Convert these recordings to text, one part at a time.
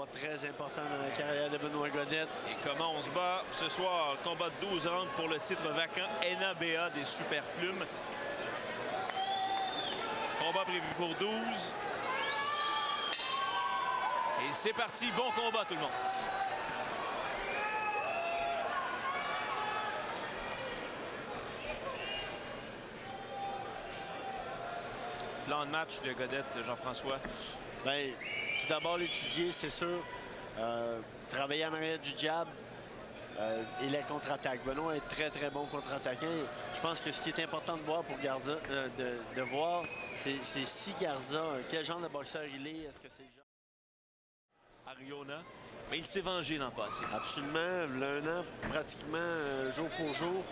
combat très important dans la carrière de Benoît Godette. Et comment on se bat ce soir? Combat de 12 rounds pour le titre vacant NABA des Super Plumes. Combat prévu pour 12. Et c'est parti, bon combat tout le monde. Plan de match de Godette, Jean-François. Bien, tout d'abord, l'étudier, c'est sûr. Travailler en arrière du jab et les contre-attaques. Benoît est très, très bon contre-attaquant. Je pense que ce qui est important de voir pour Garza, de voir, c'est si Garza, quel genre de boxeur il est. Est-ce que c'est le genre... Ariona. Mais il s'est vengé l'an passé. Absolument. Il y a un an, pratiquement, jour pour jour.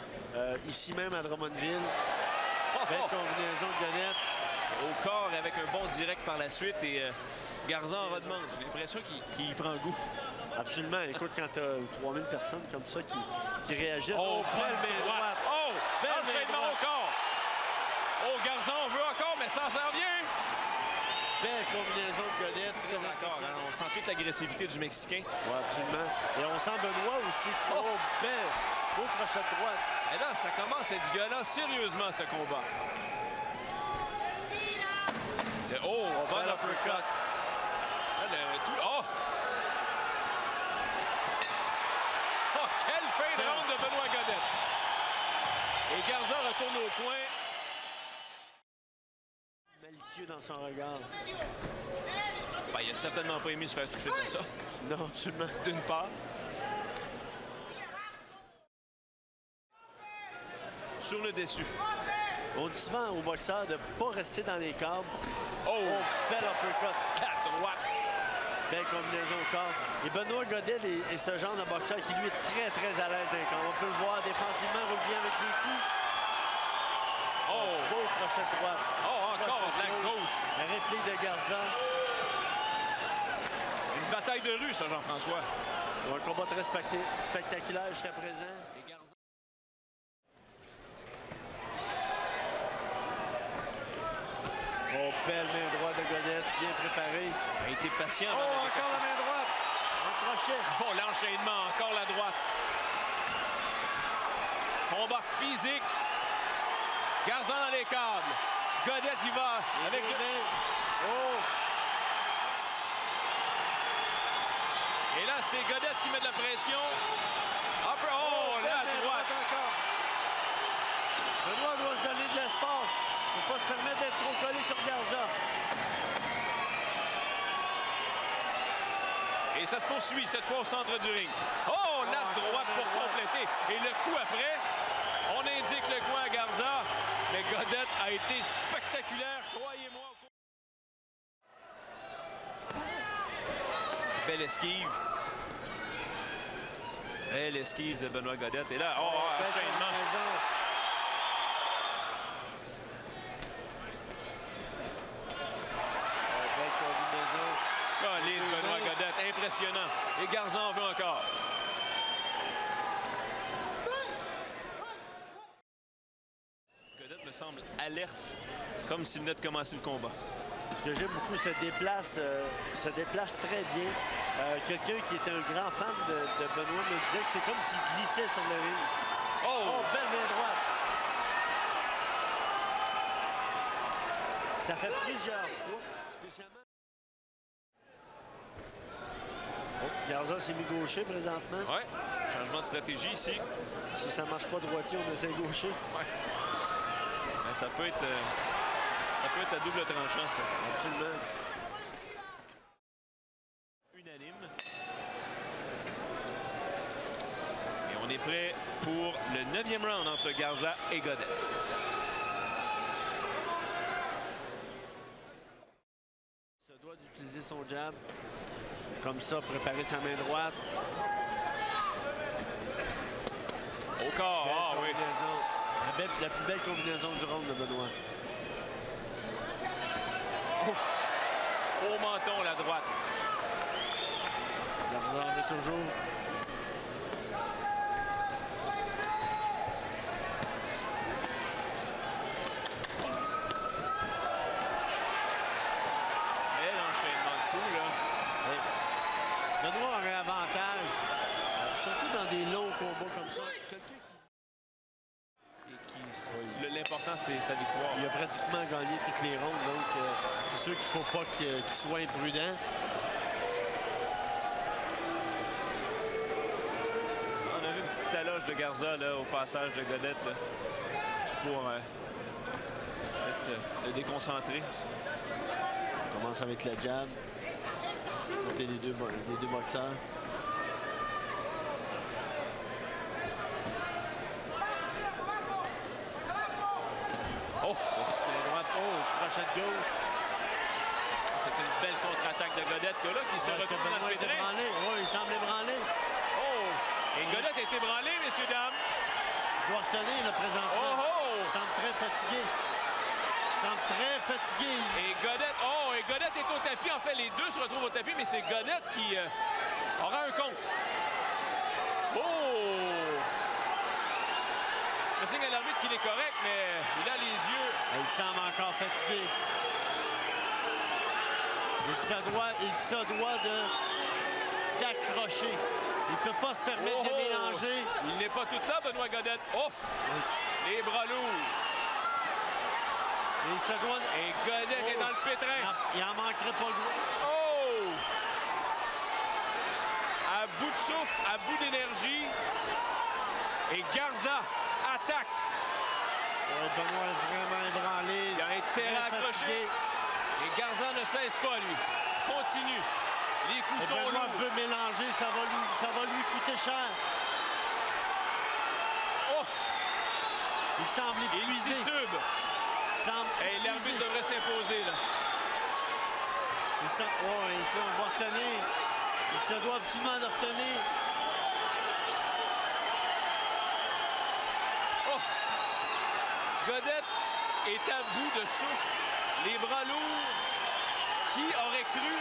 Ici même à Drummondville. Belle combinaison de Godette. Au corps avec un bon direct par la suite et Garza en redemande. J'ai l'impression qu'il prend goût. Absolument. Écoute, quand tu as 3000 personnes comme ça qui réagissent. Oh, belle main droite. Oh, enchaînement au corps. Oh, Garza, on veut encore, mais ça s'en vient. Belle combinaison de Godette. Très d'accord. Hein, on sent toute l'agressivité du Mexicain. Oui, absolument. Et on sent Benoît aussi. Oh, belle. Beau crochet de droite. Et là, ça commence à être violent sérieusement, ce combat. Oh, bon uppercut. Oh! Oh, quelle fin de ronde de Benoît Godette. Et Garza retourne au coin. Malicieux dans son regard. Ben, il a certainement pas aimé se faire toucher comme ça. Non, absolument. D'une part. Sur le dessus. On dit souvent aux boxeurs de ne pas rester dans les câbles. Oh! Belle uppercut. À droite. Belle combinaison au corps. Et Benoît Godette est ce genre de boxeur qui, lui, est très, très à l'aise dans les câbles. On peut le voir défensivement, revient avec les coups. Oh! Beau crochet de droite. Oh, encore de la gauche. La réplique de Garza. Une bataille de rue, ça, Jean-François. Un combat très spectaculaire jusqu'à présent. Et Garza... Oh, belle main droite de Godette, bien préparée. Il a été patient. Oh, encore la main droite. Un crochet. Oh, l'enchaînement, encore la droite. Combat physique. Garza dans les câbles. Godette, il va avec le... Oh! Et là, c'est Godette qui met de la pression. Oh, la droite. Encore. Benoît doit se donner de l'espace. Il ne faut pas se permettre d'être trop collé sur Garza. Et ça se poursuit, cette fois au centre du ring. Oh, la droite pour compléter. Et le coup après, on indique le coin à Garza. Mais Godette a été spectaculaire, croyez-moi. Belle esquive. Belle esquive de Benoît Godette. Et là, oh, enchaînement. Solide, Benoît Godette. Impressionnant. Et Garza en veut encore. Godette me semble alerte, comme s'il venait de commencer le combat. Ce que j'aime beaucoup, se déplace très bien. Quelqu'un qui est un grand fan de Benoît me disait que c'est comme s'il glissait sur le ring. Oh, belle main droite. Ça fait plusieurs fois, spécialement. Oh, Garza s'est mis gaucher présentement. Ouais, changement de stratégie ici. Si ça ne marche pas droitier, on essaie gaucher. Ouais. Ça peut être à double tranchant, ça. Absolument. Unanime. Et on est prêt pour le 9e round entre Garza et Godette. Il se doit d'utiliser son jab. Comme ça, préparer sa main droite. Au corps, ah oui. La plus belle combinaison du round de Benoît. Au menton, la droite. Garza en veut toujours. sa victoire. Il a pratiquement gagné toutes les rondes, donc c'est sûr qu'il ne faut pas qu'il soit imprudent. On a vu une petite taloche de Garza là, au passage de Godette là, pour le déconcentrer. On commence avec la jab. Côté des deux boxeurs. Oh! Droite. Oh, crochet de gauche. C'est une belle contre-attaque de Godette que là, qui se retrouve dans le pétrin. Oh, il semble ébranlé. Oh! Et Godette est ébranlé, messieurs, dames. Il doit retenir le présentement. Oh, oh! Il semble très fatigué. Il semble très fatigué. Et Godette est au tapis. En fait, les deux se retrouvent au tapis, mais c'est Godette qui aura un compte. Oh! Le signe à l'arbitre qu'il est correct, mais il a les yeux. Il semble encore fatigué. Il se doit d'accrocher. Il ne peut pas se permettre de mélanger. Il n'est pas tout là, Benoît Godette. Oh! Les bras lourds. Il se doit... Et Godette est dans le pétrin. Il en manquerait pas le... Oh! À bout de souffle, à bout d'énergie. Et Garza attaque. Benoît est vraiment ébranlé. Il a intérêt à accrocher. Et Garza ne cesse pas, lui. Continue. Les coups sont Benoît lourds. veut mélanger, ça va lui coûter cher. Oh! Il semble épuisé. Il titube. Et l'arbitre devrait s'imposer, là. On va retenir. Il se doit absolument de retenir. Oh! Godette est à bout de souffle. Les bras lourds. Qui aurait cru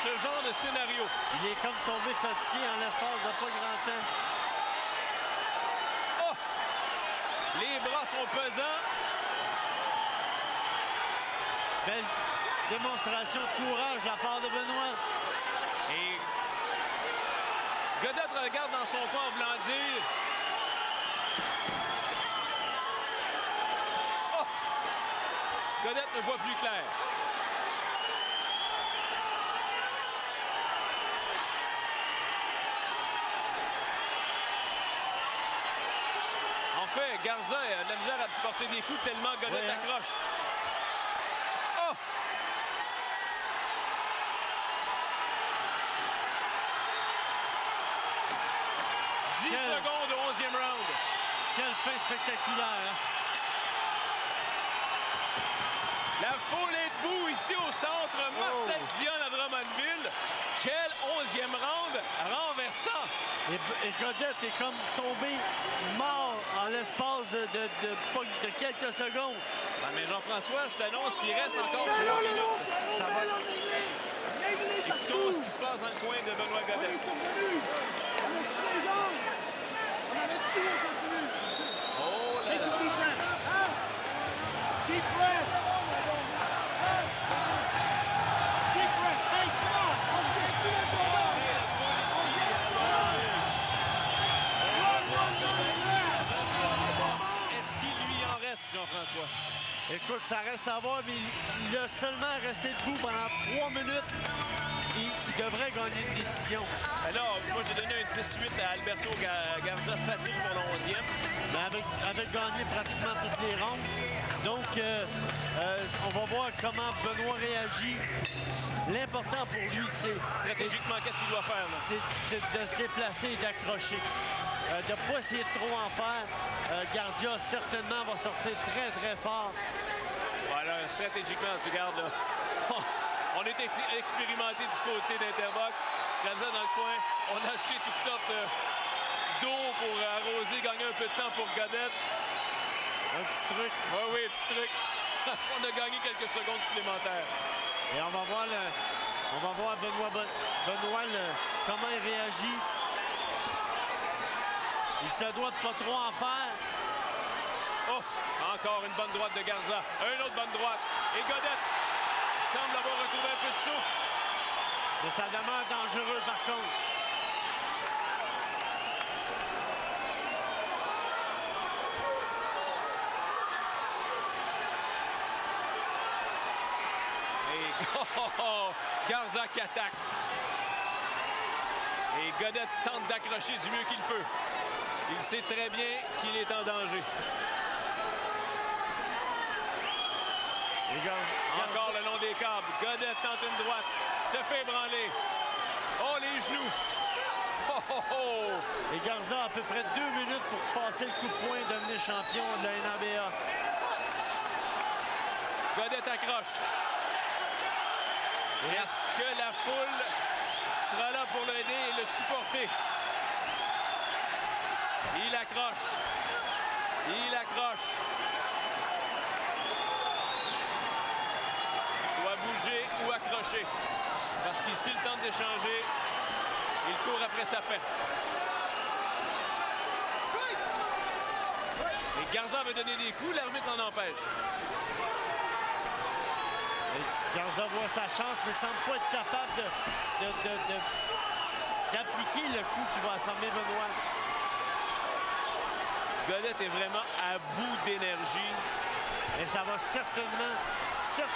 ce genre de scénario? Il est comme tombé fatigué en l'espace de pas grand temps. Oh! Les bras sont pesants. Belle démonstration de courage de la part de Benoît. Et Godette regarde dans son coin en voulant dire... Oh! Godette ne voit plus clair. En fait, Garza a de la misère à porter des coups tellement Godette accroche. Oh! Secondes au 11e round. Quelle fin spectaculaire. Hein? La foule est debout ici au centre Marcel Dionne à Drummondville. Quel 11e round renversant. Et Godette est comme tombé mort en l'espace de quelques secondes. Ah, mais Jean-François, je t'annonce qu'il reste encore 3 minutes. Ça va. Écoutons ce qui se passe dans le coin de Benoît Godette. Oh là là. Est-ce qu'il lui en reste, Jean-François? Écoute, ça reste à voir, mais il a seulement resté debout pendant 3 minutes. Il devrait gagner une décision. Alors, moi, j'ai donné un 18 à Alberto Garza, facile pour le 11e. Mais avec gagné pratiquement toutes les rondes. Donc, on va voir comment Benoît réagit. L'important pour lui, c'est... Stratégiquement, qu'est-ce qu'il doit faire, là? C'est de se déplacer et d'accrocher. De ne pas essayer de trop en faire. Gardia, certainement, va sortir très, très fort. Voilà, stratégiquement, tu regardes, là. On est expérimenté du côté d'Interbox. Garza dans le coin. On a acheté toutes sortes d'eau pour arroser, gagner un peu de temps pour Godette. Un petit truc. Oui, petit truc. On a gagné quelques secondes supplémentaires. Et on va voir Benoît comment il réagit. Il se doit de pas trop en faire. Oh, encore une bonne droite de Garza. Une autre bonne droite. Et Godette semble avoir retrouvé un peu de souffle. Mais ça demeure dangereux par contre. Garza qui attaque. Et Godette tente d'accrocher du mieux qu'il peut. Il sait très bien qu'il est en danger. Encore le long des câbles. Godette tente une droite. Se fait ébranler. Oh, les genoux. Et Garza a à peu près 2 minutes pour passer le coup de poing et devenir champion de la NABA. Godette accroche. Est-ce que la foule sera là pour l'aider et le supporter? Il accroche. Il accroche. Il doit bouger ou accrocher. Parce qu'ici, le temps d'échanger. Il court après sa perte. Et Garza veut donner des coups, l'arbitre en empêche. Garza voit sa chance, mais ne semble pas être capable d'appliquer le coup qui va assembler Benoît. Godette est vraiment à bout d'énergie. Et ça va certainement être les 3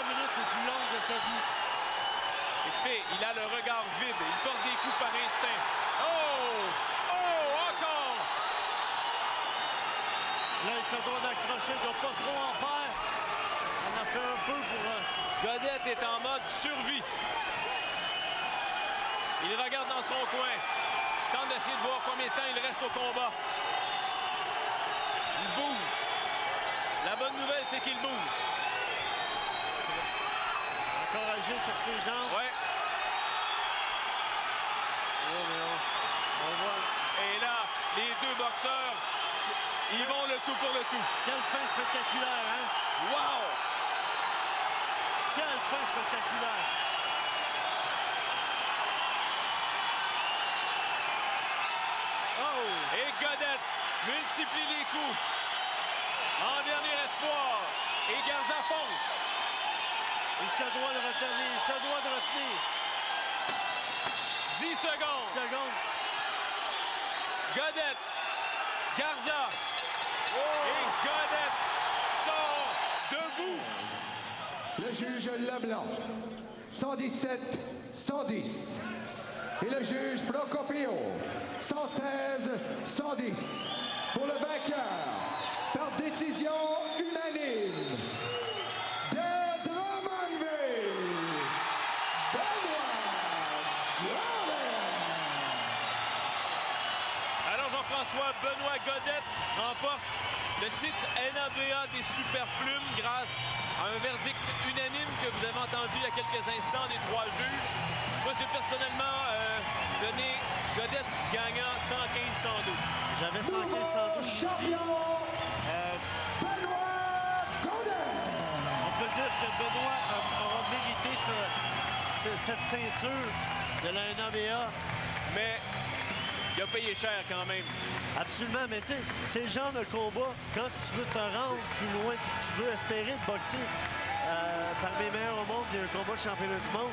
minutes les plus longues de sa vie. Écoutez, il a le regard vide. Il porte des coups par instinct. Oh! Oh! Encore! Là, il se doit d'accrocher, il ne doit pas trop en faire. On a fait un peu pour... Godette est en mode survie. Il regarde dans son coin. Tente d'essayer de voir combien de temps il reste au combat. Il bouge. La bonne nouvelle, c'est qu'il bouge. Encore agile sur ses jambes. Ouais. Oh, mais on voit. Et là, les deux boxeurs, ils vont le tout pour le tout. Quelle fin spectaculaire, hein? Wow! Quelle fin spectaculaire! Oh! Et Godette multiplie les coups. En dernier espoir. Et Garza fonce. Il se doit de retenir, il se doit de retenir. 10 secondes. 10 secondes. Godette. Garza. Et Godette sort debout. Le juge Leblanc, 117-110. Et le juge Procopio, 116-110. Pour le vainqueur, par décision unanime, de Drummondville, Benoît Godette. Alors Jean-François, Benoît Godette remporte le titre NABA des Superplumes grâce à un verdict unanime que vous avez entendu il y a quelques instants des 3 juges. Moi, j'ai personnellement donné Godette gagnant 115-112. J'avais 115-112 ici. Benoît Godette. On peut dire que Benoît aura mérité cette ceinture de la NABA. Mais il a payé cher quand même. Absolument, mais tu sais, c'est le genre de combat, quand tu veux te rendre plus loin, puis tu veux espérer de boxer parmi les meilleurs au monde, il y a un combat de championnat du monde,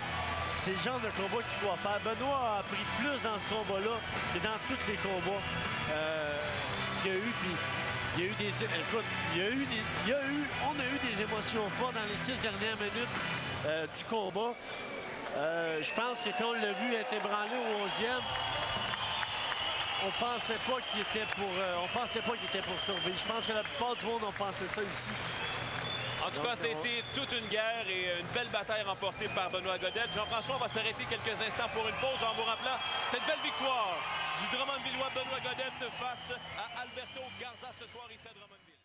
c'est le genre de combat que tu dois faire. Benoît a appris plus dans ce combat-là que dans tous les combats qu'il y a eu. Puis il y a eu des... Écoute, on a eu des émotions fortes dans les 6 dernières minutes du combat. Je pense que quand on l'a vu être ébranlé au 11e, on pensait pas qu'il était pour survivre. Je pense que la plupart du monde ont pensé ça ici. En tout cas, ça a été toute une guerre et une belle bataille remportée par Benoît Godette. Jean-François, on va s'arrêter quelques instants pour une pause en vous rappelant cette belle victoire du Drummondvillois Benoît Godette face à Alberto Garza ce soir ici à Drummondville.